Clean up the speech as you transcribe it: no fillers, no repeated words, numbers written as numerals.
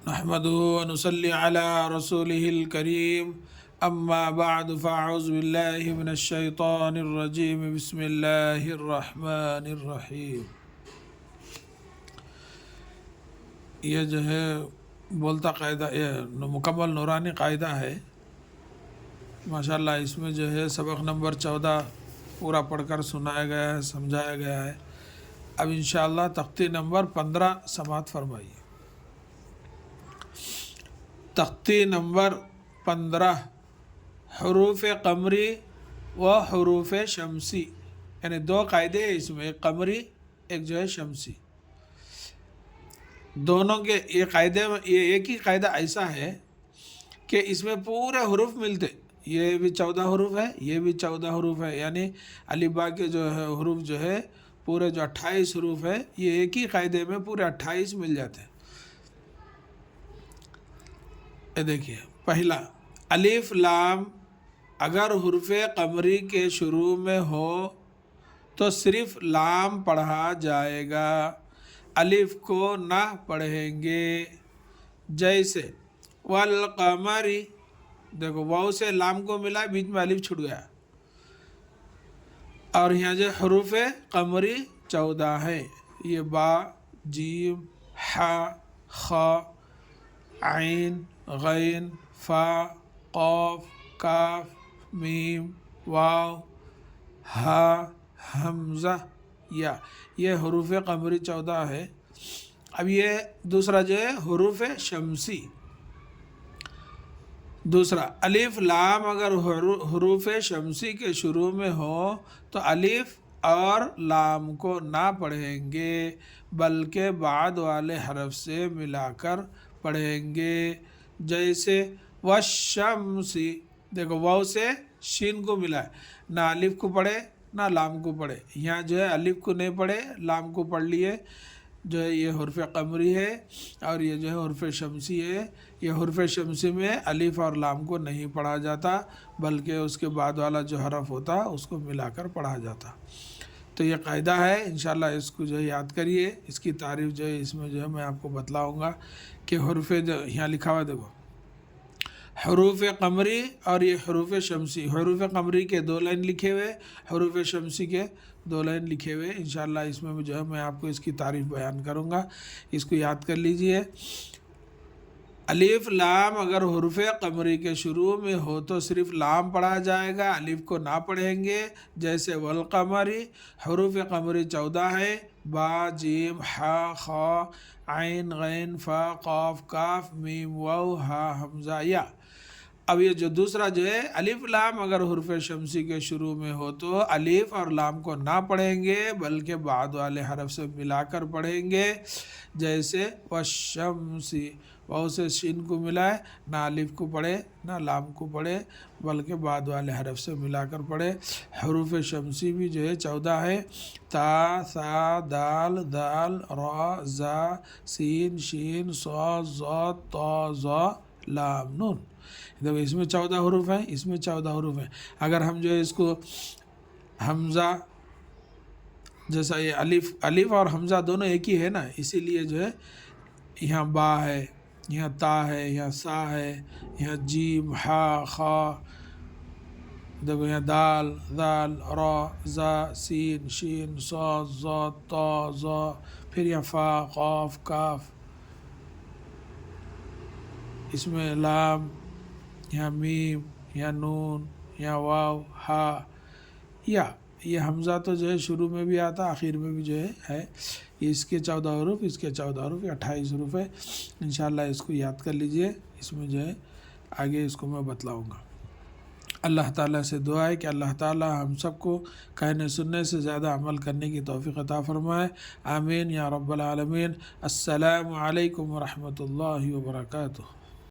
نحمده ونصلي على رسوله الكريم اما بعد فاعوذ بالله من الشيطان الرجيم بسم الله الرحمن الرحیم۔ یہ جو ہے بولتا قاعدہ، یہ مکمل نورانی قاعدہ ہے ماشاءاللہ۔ اس میں جو ہے سبق نمبر 14 پورا پڑھ کر سنایا گیا ہے، سمجھایا گیا ہے۔ اب انشاءاللہ تختی نمبر 15 سماعت فرمائیے۔ تختی نمبر 15 حروف قمری و حروف شمسی، یعنی دو قاعدے ہیں اس میں، ایک قمری ایک جو ہے شمسی۔ دونوں کے یہ قاعدے میں یہ ایک ہی قاعدہ ایسا ہے کہ اس میں پورے حروف ملتے، یہ بھی 14 حروف ہے، یہ بھی 14 حروف ہے، یعنی الف با کے جو ہے حروف جو ہے پورے جو 28 حروف ہے، یہ ایک ہی قاعدے میں پورے 28 مل جاتے ہیں۔ یہ دیکھیے پہلا الف لام، اگر حروف قمری کے شروع میں ہو تو صرف لام پڑھا جائے گا، الف کو نہ پڑھیں گے۔ جیسے والقمری، دیکھو واو سے لام کو ملا، بیچ میں الف چھٹ گیا، اور یہاں جو حروف قمری 14 ہیں، یہ با، جیم، ح، خ، عین، غین، فا، قاف، کاف، میم، واو، ہا، حمزہ، یا، یہ حروف قمری 14 ہے۔ اب یہ دوسرا جو ہے حروف شمسی، دوسرا الف لام، اگر حروف شمسی کے شروع میں ہو تو الف اور لام کو نہ پڑھیں گے بلکہ بعد والے حرف سے ملا کر پڑھیں گے۔ جیسے والشمسی، دیکھو واو سے شین کو ملا ہے، نہ الف کو پڑھے نہ لام کو پڑھے، یہاں جو ہے الف کو نہیں پڑھے، لام کو پڑھ لیے، جو ہے یہ حرف قمری ہے، اور یہ جو ہے حرف شمسی ہے۔ یہ حرف شمسی میں الف اور لام کو نہیں پڑھا جاتا بلکہ اس کے بعد والا جو حرف ہوتا اس کو ملا کر پڑھا جاتا۔ تو یہ قاعدہ ہے، انشاءاللہ اس کو جو ہے یاد کریے۔ اس کی تعریف جو ہے اس میں جو ہے میں آپ کو بتلاؤں گا کہ حروف جو یہاں لکھا ہوا دیکھو، حروف قمری اور یہ حروف شمسی، حروف قمری کے 2 لائن لکھے ہوئے، حروف شمسی کے 2 لائن لکھے ہوئے۔ انشاءاللہ اس میں جو ہے میں آپ کو اس کی تعریف بیان کروں گا، اس کو یاد کر لیجئے۔ الف لام اگر حروف قمری کے شروع میں ہو تو صرف لام پڑھا جائے گا، الف کو نہ پڑھیں گے۔ جیسے والقمری، حروف قمری 14 ہے، با، جیم، ح، خ، عین، غین، فا، قاف، کاف، میم، واو، ہا، حمزہ، یا۔ اب یہ جو دوسرا جو ہے الف لام اگر حروف شمسی کے شروع میں ہو تو الف اور لام کو نہ پڑھیں گے بلکہ بعد والے حرف سے ملا کر پڑھیں گے۔ جیسے والشمسی، واو سے شین کو ملا ہے، نہ الف کو پڑھے نہ لام کو پڑھے بلکہ بعد والے حرف سے ملا کر پڑھے۔ حروف شمسی بھی جو ہے 14 ہے، تا، ثا، دال، دال، را، زا، سین، شین، صاد، ضاد، طا، ظا، لام، نون۔ دیکھو اس میں 14 حروف ہیں، اس میں 14 حروف ہیں۔ اگر ہم جو ہے اس کو حمزہ، جیسا یہ الف اور حمزہ دونوں ایک ہی ہے نا، اسی لیے جو ہے یہاں با ہے، یہاں تا ہے، یہاں سا ہے، یہاں جیم، ہا، خا، دیکھو یہاں دال، دال، را، زا، سین، شین، صاد، ضاد، طا، ظا، پھر یہاں فا، قاف، کاف، اس میں لام، یہاں میم، یہاں نون، یہاں واو، ہا، یا۔ یہ حمزہ تو جو ہے شروع میں بھی آتا، آخر میں بھی جو ہے اس کے 14 حروف، اس کے 14 حروف، 28 حروف ہے۔ انشاءاللہ اس کو یاد کر لیجئے، اس میں جو ہے آگے اس کو میں بتلاؤں گا۔ اللہ تعالیٰ سے دعا ہے کہ اللہ تعالیٰ ہم سب کو کہنے سننے سے زیادہ عمل کرنے کی توفیق عطا فرمائے، آمین یا رب العالمین۔ السلام علیکم ورحمۃ اللہ وبرکاتہ۔